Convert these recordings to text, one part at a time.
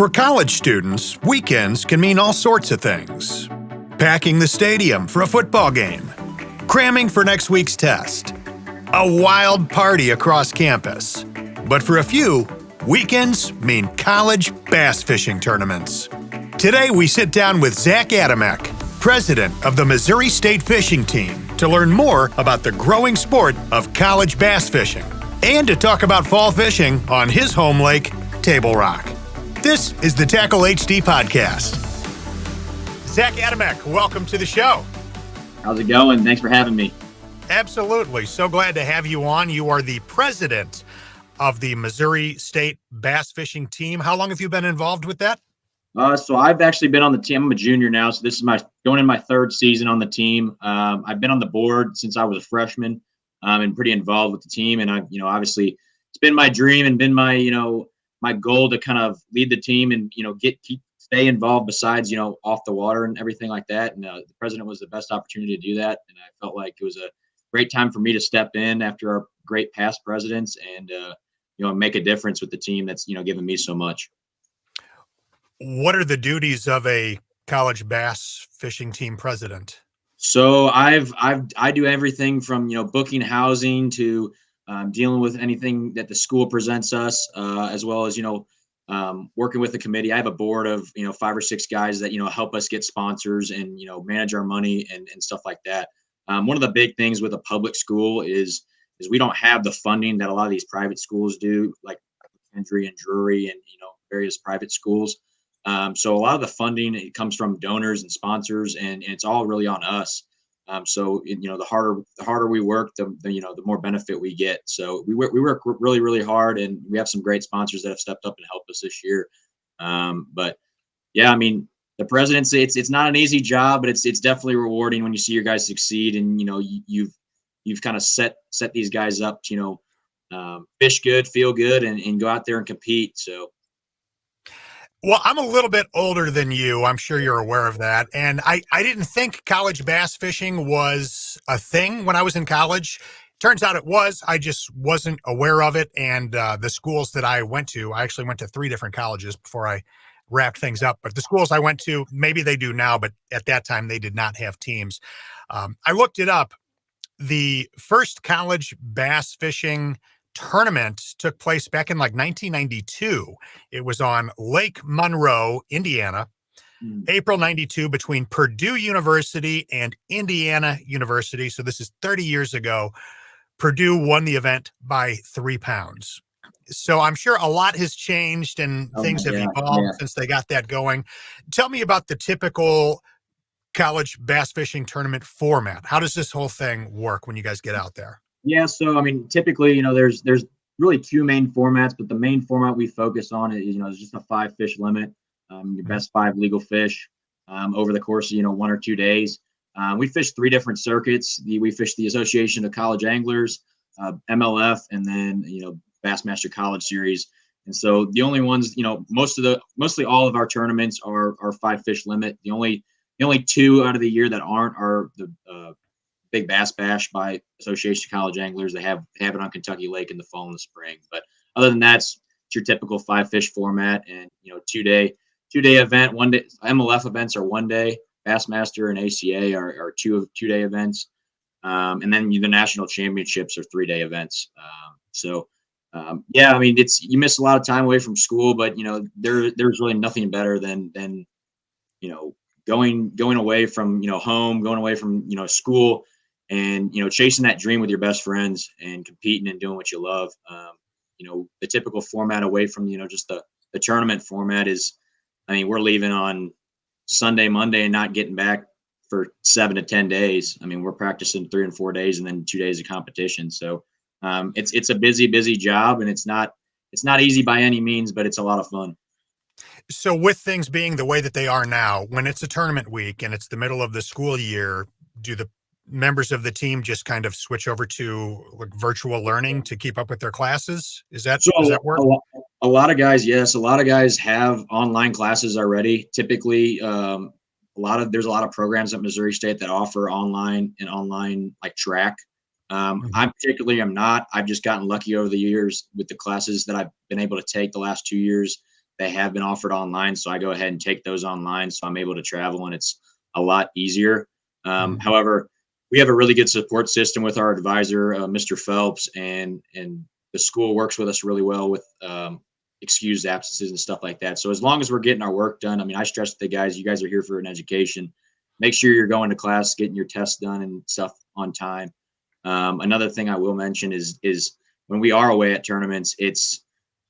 For college students, weekends can mean all sorts of things. Packing the stadium for a football game, cramming for next week's test, a wild party across campus. But for a few, weekends mean college bass fishing tournaments. Today we sit down with Zach Adamec, president of the Missouri State Fishing Team, to learn more about the growing sport of college bass fishing and to talk about fall fishing on his home lake, Table Rock. This is the Tackle HD podcast. Zach Adamec, welcome to the show. How's it going? Thanks for having me. Absolutely. So glad to have you on. You are the president of the Missouri State Bass Fishing Team. How long have you been involved with that? So I've actually been on the team. I'm a junior now, so this is going in my third season on the team. I've been on the board since I was a freshman, and pretty involved with the team. And I've, obviously it's been my dream and been my, my goal to kind of lead the team and, stay involved besides, off the water and everything like that. And the president was the best opportunity to do that. And I felt like it was a great time for me to step in after our great past presidents and, make a difference with the team that's, given me so much. What are the duties of a college bass fishing team president? So I do everything from, booking housing to dealing with anything that the school presents us, as well as, working with the committee. I have a board of, 5 or 6 guys that, help us get sponsors and, manage our money and stuff like that. One of the big things with a public school is we don't have the funding that a lot of these private schools do, like Henry and Drury and, various private schools. So a lot of the funding, it comes from donors and sponsors, and it's all really on us. The harder we work, the more benefit we get. So we work really, really hard, and we have some great sponsors that have stepped up and helped us this year. But yeah, the presidency, it's not an easy job, but it's definitely rewarding when you see your guys succeed, and you've kind of set these guys up to fish good, feel good, and go out there and compete. So. Well, I'm a little bit older than you. I'm sure you're aware of that. And I didn't think college bass fishing was a thing when I was in college. Turns out it was. I just wasn't aware of it. And the schools that I actually went to 3 different colleges before I wrapped things up. But the schools I went to, maybe they do now, but at that time they did not have teams. I looked it up. The first college bass fishing tournament took place back in 1992. It was on Lake Monroe, Indiana, April 92, between Purdue University and Indiana University. So this is 30 years ago. Purdue won the event by 3 pounds. So I'm sure a lot has changed and things have evolved since they got that going. Tell me about the typical college bass fishing tournament format. How does this whole thing work when you guys get out there? Yeah, so typically, there's really 2 main formats, but the main format we focus on is just a 5 fish limit, your best 5 legal fish over the course of 1 or 2 days. We fish 3 different circuits. We fish the Association of College Anglers, MLF, and then Bassmaster College Series. And so the only ones, mostly all of our tournaments are 5 fish limit. The only 2 out of the year that aren't are the Big Bass Bash by Association of College Anglers. They have it on Kentucky Lake in the fall and the spring. But other than that, it's your typical 5 fish format, and 2-day event. 1 day MLF events are 1 day. Bassmaster and ACA are 2-day events, and then the national championships are 3-day events. It's you miss a lot of time away from school, but there's really nothing better than going away from home, going away from school, and chasing that dream with your best friends and competing and doing what you love. The typical format away from just the tournament format is, we're leaving on Sunday, Monday, and not getting back for 7 to 10 days. We're practicing 3 and 4 days and then 2 days of competition. So it's a busy job, and it's not easy by any means, but it's a lot of fun. So with things being the way that they are now, when it's a tournament week and it's the middle of the school year, do the members of the team just kind of switch over to virtual learning to keep up with their classes? Does that work? A lot of guys, yes. A lot of guys have online classes already. Typically, there's a lot of programs at Missouri State that offer online like track. I particularly am not. I've just gotten lucky over the years with the classes that I've been able to take the last 2 years. they have been offered online. So I go ahead and take those online. So I'm able to travel and it's a lot easier. Mhm. However, we have a really good support system with our advisor, Mr. Phelps, and the school works with us really well with excused absences and stuff like that. So as long as we're getting our work done, I mean, I stress to the guys, you guys are here for an education. Make sure you're going to class, getting your tests done and stuff on time. Another thing I will mention is when we are away at tournaments, it's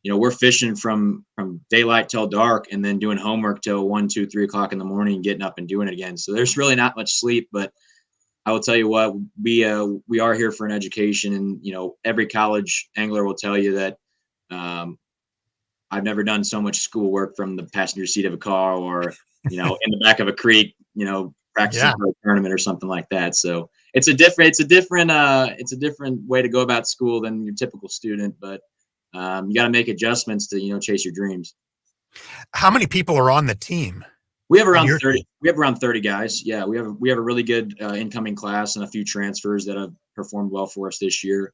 we're fishing from daylight till dark, and then doing homework till 1, 2, 3 o'clock in the morning, getting up and doing it again. So there's really not much sleep, but I will tell you what, we are here for an education, and every college angler will tell you that um, I've never done so much schoolwork from the passenger seat of a car or in the back of a creek, practicing Yeah. for a tournament or something like that. So it's a different way to go about school than your typical student, but you got to make adjustments to chase your dreams. How many people are on the team? We have On around your 30. team? We have around 30 guys. Yeah, we have a really good incoming class and a few transfers that have performed well for us this year.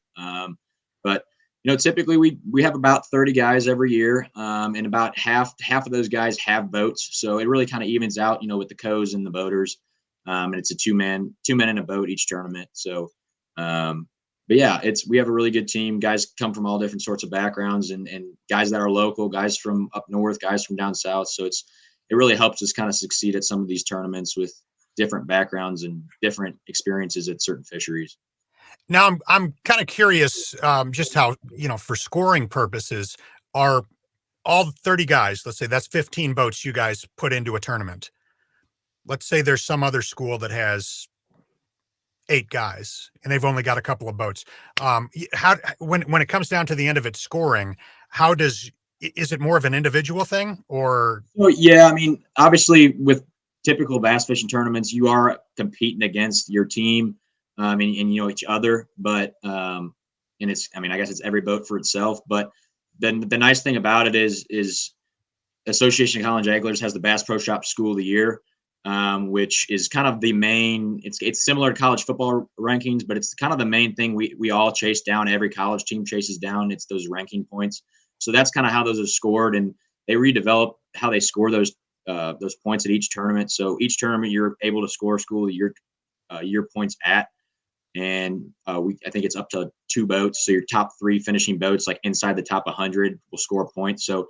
But typically we have about 30 guys every year, and about half of those guys have boats. So it really kind of evens out, with the co's and the boaters. And it's a two men in a boat each tournament. So, but yeah, we have a really good team. Guys come from all different sorts of backgrounds, and guys that are local, guys from up north, guys from down south. So it really helps us kind of succeed at some of these tournaments with different backgrounds and different experiences at certain fisheries. Now I'm kind of curious, just how, for scoring purposes, are all 30 guys, let's say that's 15 boats you guys put into a tournament. Let's say there's some other school that has 8 guys and they've only got a couple of boats. How when it comes down to the end of it scoring, how does is it more of an individual thing or So yeah, I mean, obviously with typical bass fishing tournaments, you are competing against your team, and each other. But and I mean, I guess it's every boat for itself. But then the nice thing about it is Association of College Anglers has the Bass Pro Shop School of the Year, which is kind of the main. It's similar to college football rankings, but it's kind of the main thing we all chase down. Every college team chases down. It's those ranking points. So that's kind of how those are scored, and they redevelop how they score those points at each tournament. So each tournament you're able to score school of the year points at, and I think it's up to 2 boats. So your top 3 finishing boats, like inside the top 100, will score points. So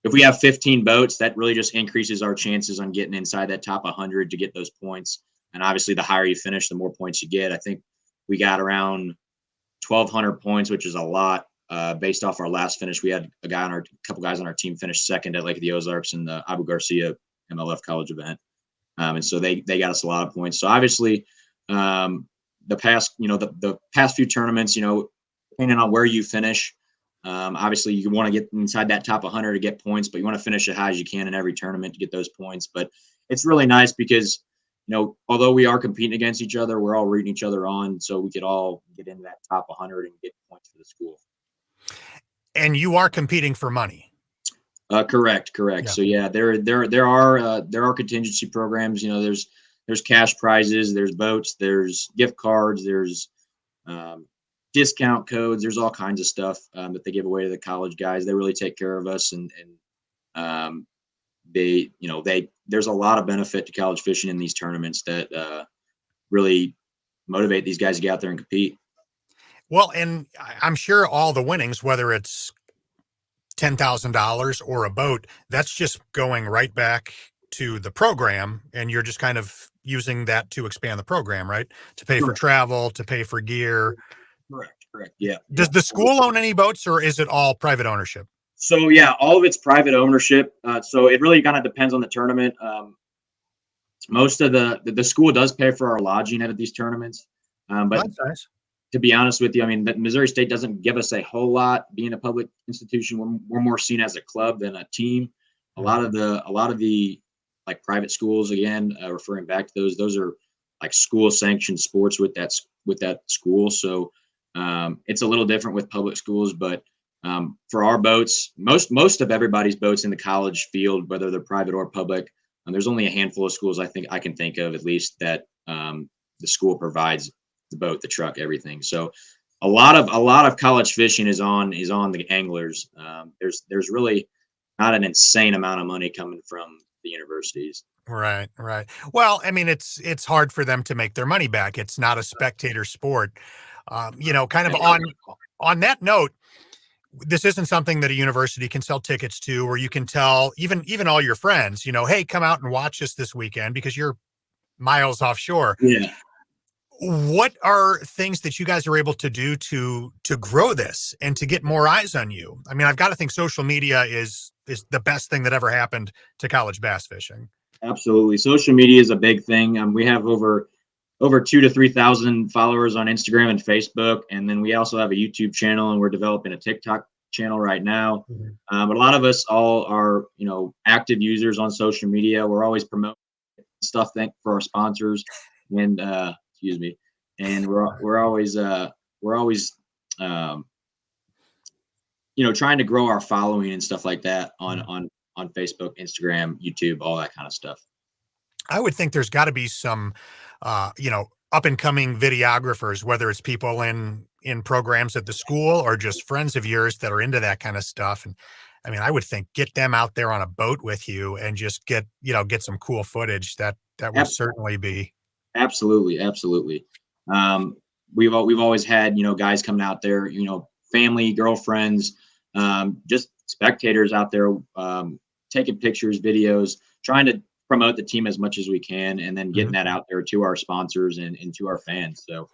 if we have 15 boats, that really just increases our chances on getting inside that top 100 to get those points. And obviously, the higher you finish, the more points you get. I think we got around 1,200 points, which is a lot. Based off our last finish, we had a couple guys on our team finish second at Lake of the Ozarks in the Abu Garcia MLF college event, and so they got us a lot of points. So obviously, the past few tournaments, depending on where you finish, obviously, you want to get inside that top 100 to get points, but you want to finish as high as you can in every tournament to get those points. But it's really nice because, although we are competing against each other, we're all rooting each other on, so we could all get into that top 100 and get points for the school. and you are competing for money. Correct. Yeah. So yeah, there are contingency programs. There's cash prizes, there's boats, there's gift cards, there's um, discount codes. There's all kinds of stuff that they give away to the college guys. They really take care of us, and there's a lot of benefit to college fishing in these tournaments that really motivate these guys to get out there and compete. Well, and I'm sure all the winnings, whether it's $10,000 or a boat, that's just going right back to the program. And you're just kind of using that to expand the program, right? To pay for Correct. travel, to pay for gear. Correct. Yeah. Does the school own any boats or is it all private ownership? So yeah, all of it's private ownership. So it really kind of depends on the tournament. Most of the school does pay for our lodging at these tournaments, but That's nice. to be honest with you, I mean, Missouri State doesn't give us a whole lot. Being a public institution, we're more seen as a club than a team. Mhm. A lot of the like private schools, again, referring back to those are like school sanctioned sports with that school. So it's a little different with public schools, but for our boats, most of everybody's boats in the college field, whether they're private or public, there's only a handful of schools I can think of at least that the school provides the boat, the truck, everything. So a lot of college fishing is on the anglers. There's really not an insane amount of money coming from the universities. Right, right. Well, I mean, it's hard for them to make their money back. It's not a spectator sport. Kind of on that note, this isn't something that a university can sell tickets to, or you can tell even all your friends, hey, come out and watch us this weekend because you're miles offshore. Yeah, What are things that you guys are able to do to grow this and to get more eyes on you? I mean, I've got to think social media is the best thing that ever happened to college bass fishing. absolutely. Social media is a big thing. We have over 2 to 3 thousand followers on Instagram and Facebook, and then we also have a YouTube channel, and we're developing a TikTok channel right now. Mhm. But a lot of us all are, active users on social media. We're always promoting stuff for our sponsors, and excuse me, and we're always um, trying to grow our following and stuff like that on Facebook, Instagram, YouTube, all that kind of stuff. I would think there's got to be some, up and coming videographers, whether it's people in programs at the school or just friends of yours that are into that kind of stuff. And I mean, I would think get them out there on a boat with you and just get some cool footage. That would Ab- certainly be. Absolutely, absolutely. Um, we've always had guys coming out there, family, girlfriends, just spectators out there, taking pictures, videos, trying to promote the team as much as we can, and then getting Mhm. that out there to our sponsors and to our fans. So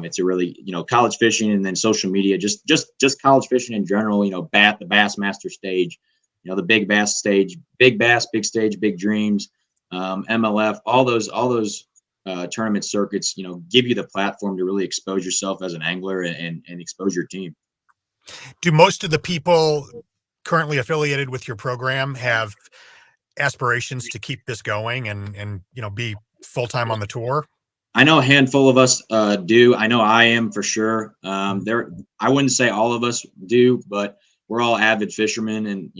it's a really college fishing, and then social media, just college fishing in general. The Bassmaster stage, the big bass stage, big bass, big stage, big dreams, MLF, all those tournament circuits, give you the platform to really expose yourself as an angler and expose your team. Do most of the people currently affiliated with your program have aspirations to keep this going and be full time on the tour? I know a handful of us do. I know I am for sure. Mhm. I wouldn't say all of us do, but we're all avid fishermen, and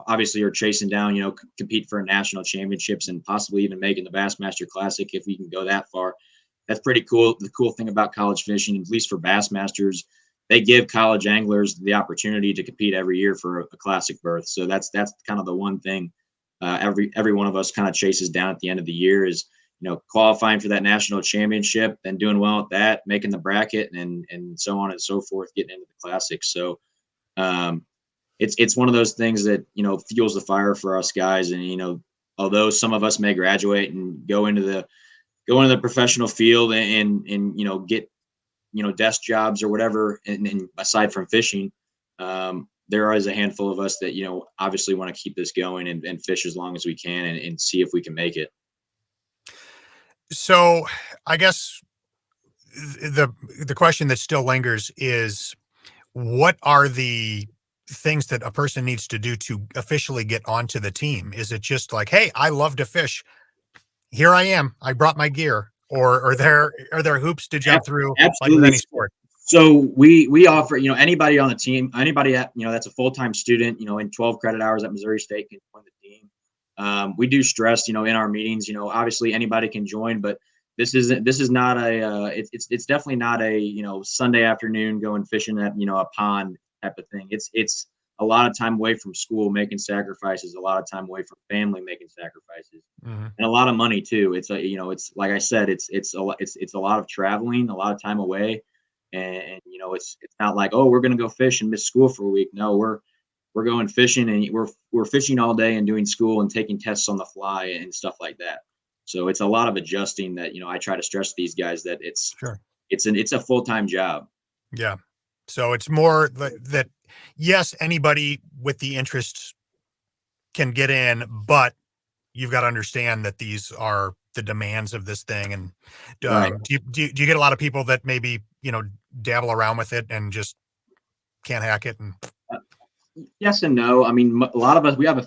obviously are chasing down, compete for national championships and possibly even making the Bassmaster Classic if we can go that far. That's pretty cool. The cool thing about college fishing, at least for Bassmasters, they give college anglers the opportunity to compete every year for a classic berth. So that's kind of the one thing every one of us kind of chases down at the end of the year is qualifying for that national championship, then doing well at that, making the bracket, and so on and so forth, getting into the classics. So um, it's one of those things that fuels the fire for us guys. And although some of us may graduate and go into the professional field and get desk jobs or whatever, and aside from fishing, there is a handful of us that obviously want to keep this going and fish as long as we can and see if we can make it. So I guess the the question that still lingers is what are the things that a person needs to do to officially get onto the team? Is it just like, hey, I love to fish. Here I am. I brought my gear. Or are there hoops to jump through like with Absolutely. any sport? So we offer anybody on the team, anybody that's a full-time student in 12 credit hours at Missouri State can join the team. We do stress in our meetings, obviously anybody can join, but this is not it's definitely not a Sunday afternoon going fishing at a pond type of thing. It's a lot of time away from school making sacrifices, a lot of time away from family making sacrifices, Mhm. and a lot of money too. It's like I said, it's a lot of traveling, a lot of time away, and it's not like, oh, we're gonna go fish and miss school for a week. No, we're going fishing, and we're fishing all day and doing school and taking tests on the fly and stuff like that. So it's a lot of adjusting that I try to stress to these guys that Sure. it's a full-time job. Yeah. So it's more that yes, anybody with the interest can get in, but you've got to understand that these are the demands of this thing. And Right. do you get a lot of people that maybe dabble around with it and just can't hack it? And Yes and no. I mean, a lot of us, we have a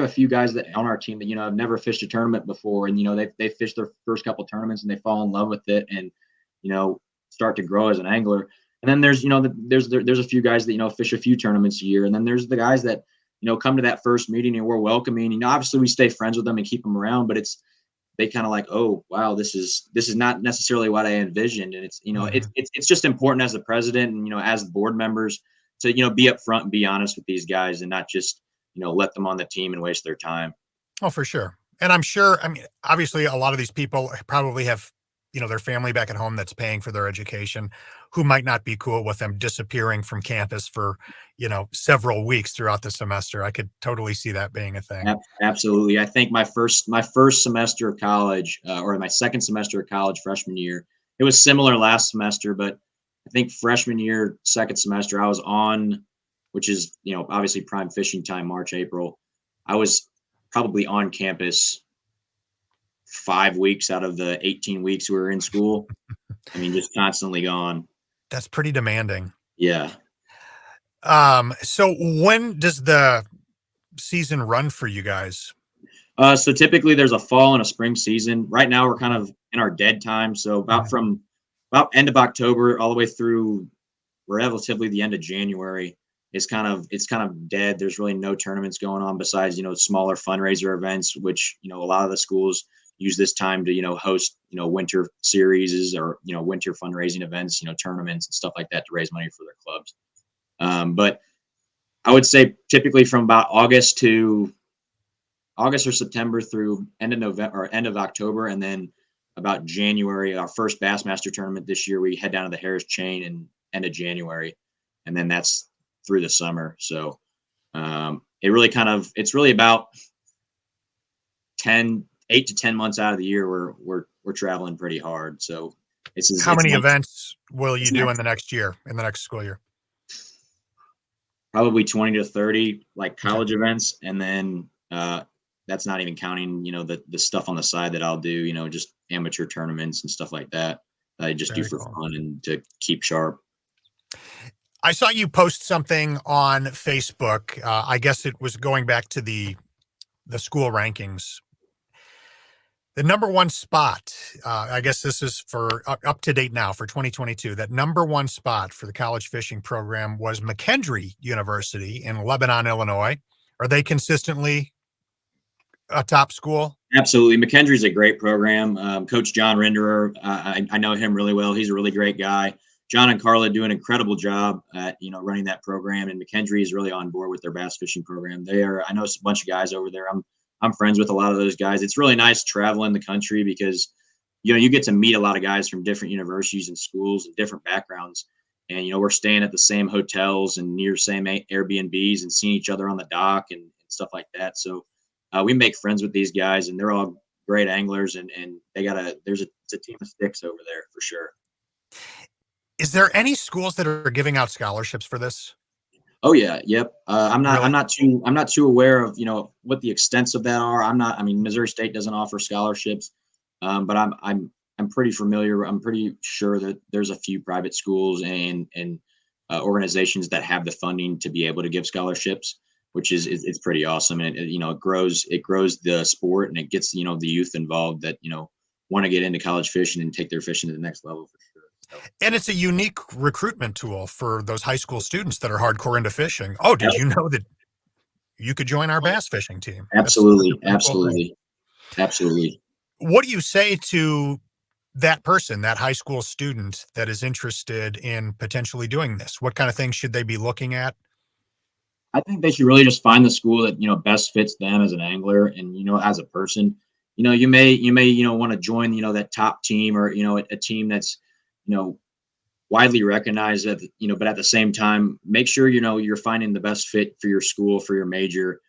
few guys that on our team that have never fished a tournament before, and they fished their first couple tournaments and they fall in love with it, and start to grow as an angler. And then there's there's a few guys that fish a few tournaments a year, and then there's the guys that come to that first meeting and we're welcoming. Obviously we stay friends with them and keep them around, but they kind of like, oh wow, this is not necessarily what I envisioned. And it's Mhm. it's just important as the president and as the board members to be upfront and be honest with these guys, and not just let them on the team and waste their time. Oh, for sure. And I'm sure, I mean, obviously, a lot of these people probably have, their family back at home that's paying for their education, who might not be cool with them disappearing from campus for, several weeks throughout the semester. I could totally see that being a thing. Absolutely. I think my first semester of college, or my second semester of college, freshman year, it was similar last semester, but I think freshman year, second semester, I was on, which is obviously prime fishing time, March, April. I was probably on campus 5 weeks out of the 18 weeks we were in school. I mean, just constantly gone. That's pretty demanding. Yeah. So when does the season run for you guys? So typically there's a fall and a spring season. Right now we're kind of in our dead time. So about end of October all the way through relatively the end of January it's kind of dead. There's really no tournaments going on besides smaller fundraiser events, which a lot of the schools use this time to host winter series or winter fundraising events, tournaments and stuff like that to raise money for their clubs. But I would say typically from about August or September through end of November or end of October, and then about January, our first Bassmaster tournament this year, we head down to the Harris Chain in end of January, and then that's through the summer. So it's really about 8 to 10 months out of the year we're traveling pretty hard. So How it's many nice. events will you It's do nice. in the next year, in the next school year? Probably 20 to 30 like Okay. college events, and then that's not even counting the stuff on the side that I'll do, just amateur tournaments and stuff like that I just do Very for cool. fun and to keep sharp. I saw you post something on Facebook. I guess it was going back to the school rankings. The number one spot, I guess this is for up to date now for 2022. That number one spot for the college fishing program was McKendree University in Lebanon, Illinois. Are they consistently a top school? Absolutely. McKendree's a great program. Coach John Renderer, I know him really well. He's a really great guy. John and Carla do an incredible job at running that program, and McKendree is really on board with their bass fishing program. I know a bunch of guys over there. I'm friends with a lot of those guys. It's really nice traveling the country because you get to meet a lot of guys from different universities and schools and different backgrounds. And we're staying at the same hotels and near same Airbnbs and seeing each other on the dock and stuff like that. So we make friends with these guys, and they're all great anglers, and it's a team of sticks over there for sure. Is there any schools that are giving out scholarships for this? Oh yeah, yep. I'm Really? not too aware of what the extents of that are. I mean, Missouri State doesn't offer scholarships, but I'm pretty familiar. I'm pretty sure that there's a few private schools and organizations that have the funding to be able to give scholarships, which is it's pretty awesome. And it grows the sport, and it gets the youth involved that want to get into college fishing and take their fishing to the next level for sure. So, And it's a unique recruitment tool for those high school students that are hardcore into fishing. Oh, did yep, you know that you could join our bass fishing team? That's a absolutely, pretty cool thing. absolutely, absolutely. What do you say to that person, that high school student that is interested in potentially doing this? What kind of things should they be looking at? I think they should really just find the school that best fits them as an angler and as a person. You may want to join that top team or a team that's you know widely recognized but at the same time make sure you're finding the best fit for your school, for your major,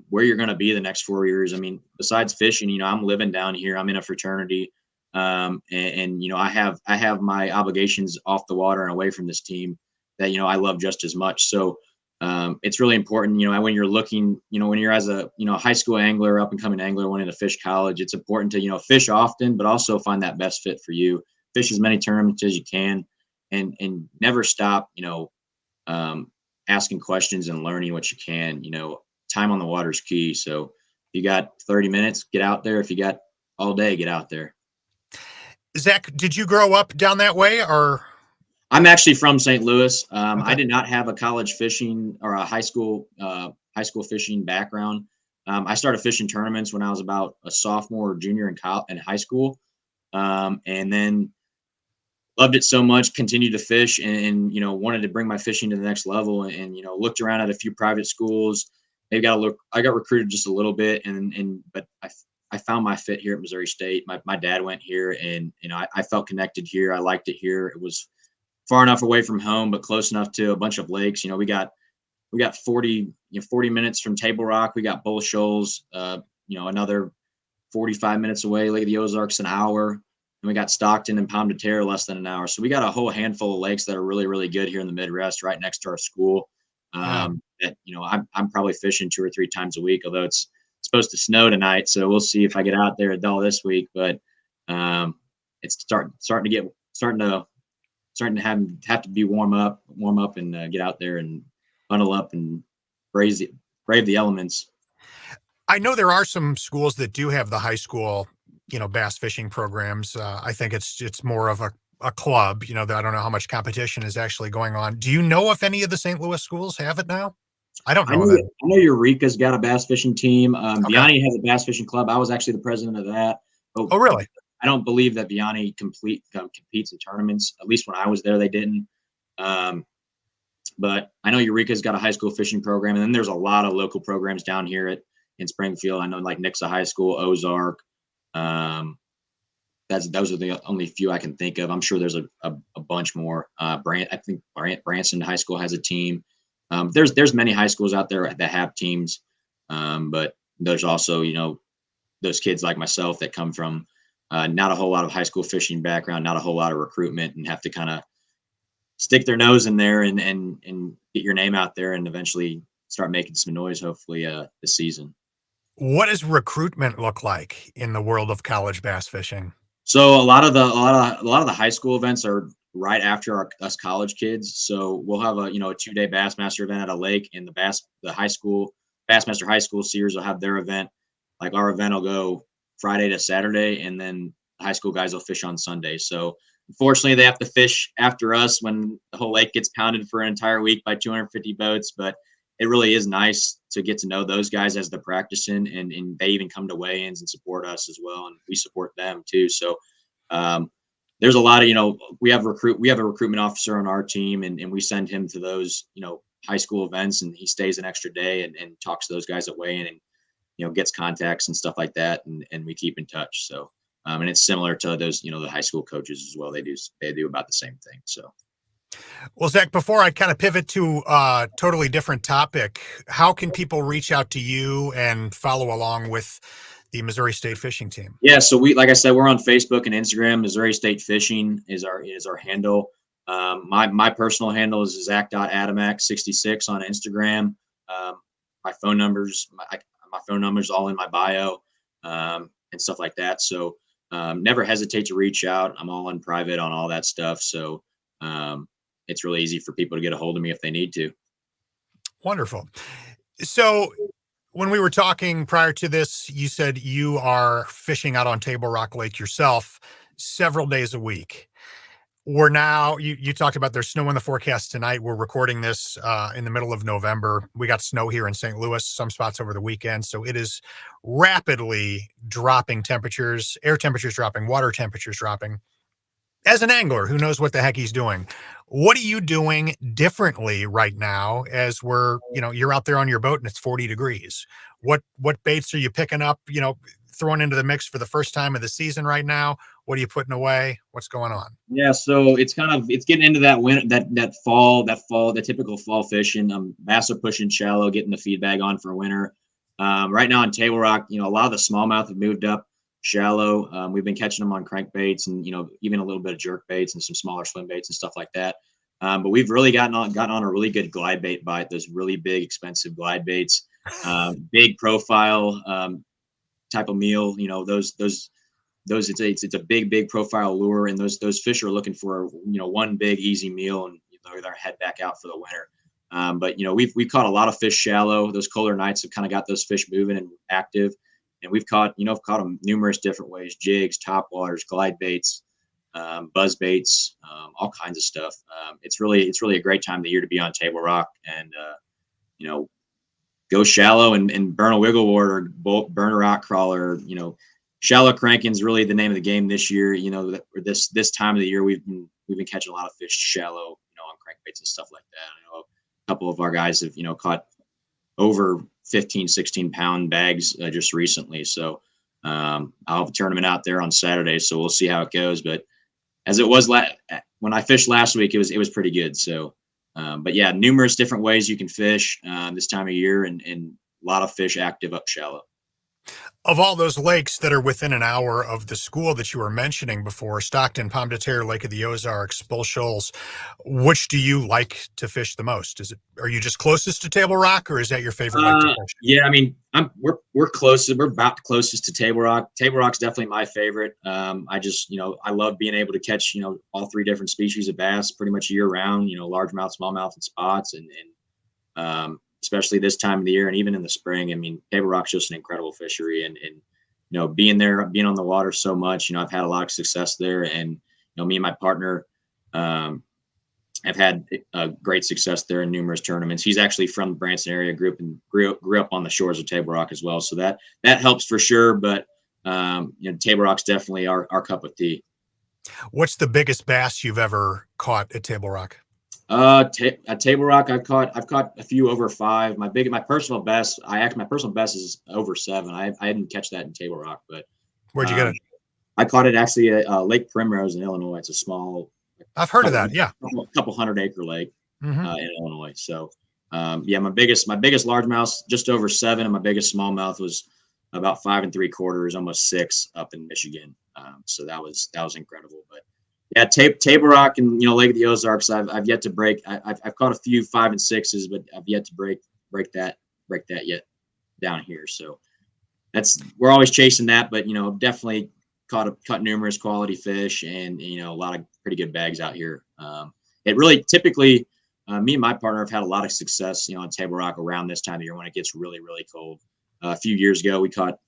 where you're going to be the next 4 years. I mean, besides fishing, I'm living down here, I'm in a fraternity, and I have my obligations off the water and away from this team that I love just as much. So it's really important, when you're looking, when you're as a high school angler, up and coming angler wanting to fish college, it's important to fish often but also find that best fit for you. Fish as many tournaments as you can, and never stop um, asking questions and learning what you can. Time on the water is key. So if you got 30 minutes, get out there. If you got all day, get out there. Zach, did you grow up down that way or? I'm actually from St. Louis. I Okay. did not have a college fishing or a high school fishing background. I started fishing tournaments when I was about a sophomore or junior in high school, and then loved it so much, continued to fish, and wanted to bring my fishing to the next level, and looked around at a few private schools, maybe got a look. I got recruited just a little bit, but I found my fit here at Missouri State. My dad went here, and I felt connected here. I liked it here. It was far enough away from home, but close enough to a bunch of lakes. We got 40 minutes from Table Rock. We got Bull Shoals. Another 45 minutes away. Lake of the Ozarks an hour. And we got Stockton and Pomme de Terre less than an hour. So we got a whole handful of lakes that are really, really good here in the Midwest, right next to our school. Yeah. I'm probably fishing 2 or 3 times a week, although it's supposed to snow tonight. So we'll see if I get out there at Dull this week. But it's starting to have to be warm up and get out there and bundle up and brave the elements. I know there are some schools that do have the high school, bass fishing programs. I think it's more of a club, that I don't know how much competition is actually going on. Do you know if any of the St. Louis schools have it now? I don't I know know, that. I know Eureka's got a bass fishing team. Okay. Vianney has a bass fishing club. I was actually the president of that. But Oh, really? I don't believe that Vianney competes in tournaments. At least when I was there, they didn't. Um, but I know Eureka's got a high school fishing program, and then there's a lot of local programs down here in Springfield. I know like Nixa High School, Ozark. Um, those are the only few I can think of. I'm sure there's a bunch more. I think Branson High School has a team. There's many high schools out there that have teams, but there's also those kids like myself that come from not a whole lot of high school fishing background, not a whole lot of recruitment, and have to kind of stick their nose in there and get your name out there and eventually start making some noise. Hopefully, this season. What does recruitment look like in the world of college bass fishing? So a lot of the high school events are right after us college kids. So we'll have a 2-day Bassmaster event at a lake, and the high school Bassmaster High School Series will have their event. Like our event will go Friday to Saturday, and then the high school guys will fish on Sunday. So unfortunately, they have to fish after us when the whole lake gets pounded for an entire week by 250 boats. But it really is nice to get to know those guys as they're practicing, and they even come to weigh-ins and support us as well, and we support them too. So um, there's a lot of we have a recruitment officer on our team, and we send him to those high school events, and he stays an extra day and talks to those guys at weigh-in, and gets contacts and stuff like that, and we keep in touch. So and it's similar to those the high school coaches as well. They do about the same thing. So. Well, Zach, before I kind of pivot to a totally different topic, how can people reach out to you and follow along with the Missouri State fishing team? Yeah, so like I said, we're on Facebook and Instagram. Missouri State Fishing is our handle. My personal handle is Zach.Adamec66 on Instagram. My phone numbers all in my bio, and stuff like that. So never hesitate to reach out. I'm all in private on all that stuff. So it's really easy for people to get a hold of me if they need to. Wonderful. So when we were talking prior to this, you said you are fishing out on Table Rock Lake yourself several days a week. We're now, you talked about there's snow in the forecast tonight. We're recording this in the middle of November. We got snow here in St. Louis, some spots over the weekend. So it is rapidly dropping temperatures, air temperatures dropping, water temperatures dropping. As an angler, who knows what the heck he's doing? What are you doing differently right now as you're out there on your boat and it's 40 degrees? What baits are you picking up, throwing into the mix for the first time of the season right now? What are you putting away? What's going on? Yeah, so it's getting into that winter, that fall, the typical fall fishing. Bass are pushing shallow, getting the feed bag on for winter. Right now on Table Rock, a lot of the smallmouth have moved up shallow. We've been catching them on crankbaits and even a little bit of jerk baits and some smaller swim baits and stuff like that. But we've really gotten on a really good glide bait bite. Those really big, expensive glide baits, big profile type of meal. It's a big profile lure, and those fish are looking for one big easy meal, and they're head back out for the winter. But we've caught a lot of fish shallow. Those colder nights have kind of got those fish moving and active, and we've caught them numerous different ways: jigs, top waters, glide baits, buzz baits, all kinds of stuff. It's really a great time of the year to be on Table Rock, and go shallow and burn a wiggle wart or burn a rock crawler. Shallow cranking is really the name of the game this year. This time of the year we've been catching a lot of fish shallow, on crankbaits and stuff like that. I know a couple of our guys have caught over 15, 16 pound bags just recently. So I'll have a tournament out there on Saturday. So we'll see how it goes. But as it was when I fished last week, it was pretty good. So, but yeah, numerous different ways you can fish this time of year, and a lot of fish active up shallow. Of all those lakes that are within an hour of the school that you were mentioning before, Stockton, Pomme de Terre, Lake of the Ozarks, Bull Shoals, which do you like to fish the most? Are you just closest to Table Rock, or is that your favorite lake to fish? Yeah, I mean, we're close. We're about closest to Table Rock. Table Rock's definitely my favorite. I just, I love being able to catch, all three different species of bass pretty much year round. Largemouth, smallmouth, and spots, and especially this time of the year, and even in the spring. I mean, Table Rock's just an incredible fishery, and being there, being on the water so much, I've had a lot of success there, and me and my partner. I've had great success there in numerous tournaments. He's actually from the Branson area group and grew up on the shores of Table Rock as well. So that helps for sure. But Table Rock's definitely our cup of tea. What's the biggest bass you've ever caught at Table Rock? At Table Rock, I've caught a few over 5. My personal best is over 7. I didn't catch that in Table Rock, but Where'd you get it? I caught it actually at Lake Primrose in Illinois. It's a small. I've heard of that. Yeah, a couple 100-acre lake in Illinois. So, my biggest largemouth just over 7, and my biggest smallmouth was about 5 3/4, almost 6 up in Michigan. So that was incredible. But yeah, Table Rock and Lake of the Ozarks, I've yet to break. I've caught a few 5 and 6s, but I've yet to break that yet down here. So we're always chasing that, but definitely caught numerous quality fish, and a lot of pretty good bags out here. It really typically, me and my partner have had a lot of success, on Table Rock around this time of year when it gets really, really cold. A few years ago, we caught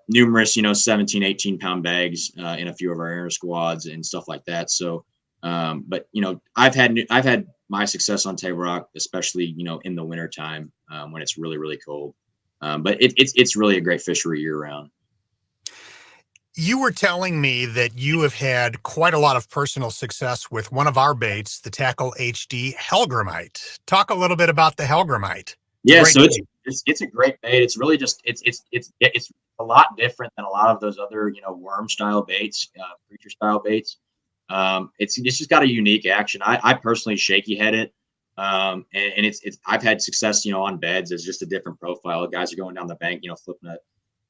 numerous 17, 18 pound bags in a few of our inter squads and stuff like that. So, but I've had my success on Table Rock, especially in the wintertime when it's really, really cold. But it's really a great fishery year round. You were telling me that you have had quite a lot of personal success with one of our baits, the Tackle HD Hellgrammite. Talk a little bit about the Hellgrammite. Yeah, so it's a great bait. It's really just it's a lot different than a lot of those other worm style baits, creature style baits. It's just got a unique action. I personally shaky head it, and it's I've had success on beds. It's just a different profile. Guys are going down the bank,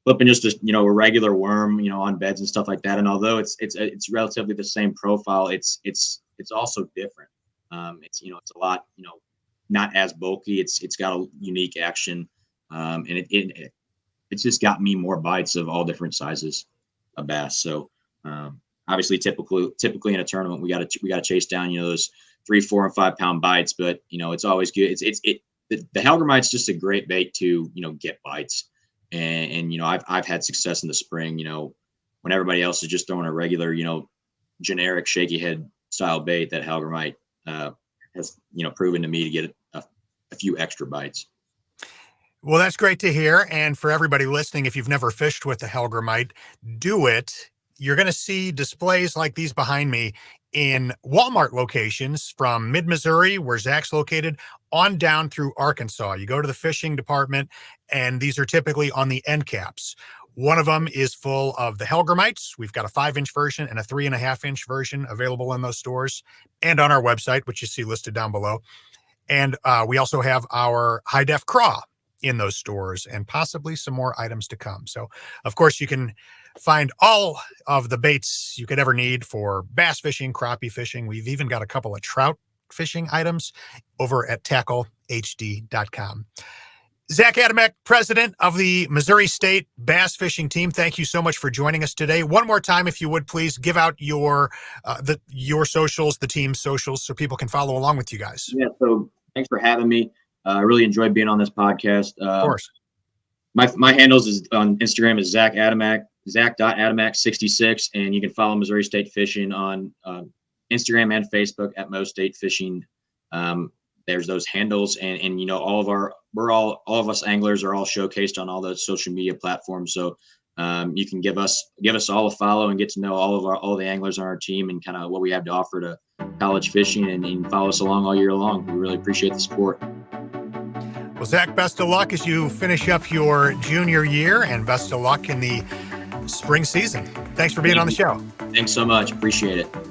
flipping just a regular worm on beds and stuff like that. And although it's relatively the same profile, it's also different. It's it's a lot not as bulky. It's got a unique action, and it's just got me more bites of all different sizes of bass. So obviously, typically in a tournament, we got to chase down those 3, 4, and 5 pound bites. But it's always good. The Hellgrammite's just a great bait to get bites. And I've had success in the spring, when everybody else is just throwing a regular, generic shaky head style bait. That Hellgrammite has proven to me to get a few extra bites. Well, that's great to hear. And for everybody listening, if you've never fished with the Hellgrammite, do it. You're going to see displays like these behind me in Walmart locations from mid-Missouri, where Zach's located, on down through Arkansas. You go to the fishing department, and these are typically on the end caps. One of them is full of the Hellgrammites. We've got a 5-inch version and a 3.5-inch version available in those stores and on our website, which you see listed down below. And we also have our high-def craw in those stores, and possibly some more items to come. So, of course, you can find all of the baits you could ever need for bass fishing, crappie fishing. We've even got a couple of trout fishing items over at tacklehd.com. Zach Adamec, president of the Missouri State Bass Fishing Team, thank you so much for joining us today. One more time, if you would, please give out your socials, the team's socials, so people can follow along with you guys. Yeah, so thanks for having me. I really enjoyed being on this podcast. Of course. My handles is on Instagram is Zach Adamec, Zach.Adamec66, and you can follow Missouri State Fishing on Instagram and Facebook at Mo State Fishing. There's those handles, and all of us anglers are all showcased on all those social media platforms. So you can give us all a follow and get to know all the anglers on our team and kind of what we have to offer to college fishing, and follow us along all year long. We really appreciate the support. Well, Zach, best of luck as you finish up your junior year, and best of luck in the spring season. Thanks for being on the show. Thanks so much. Appreciate it.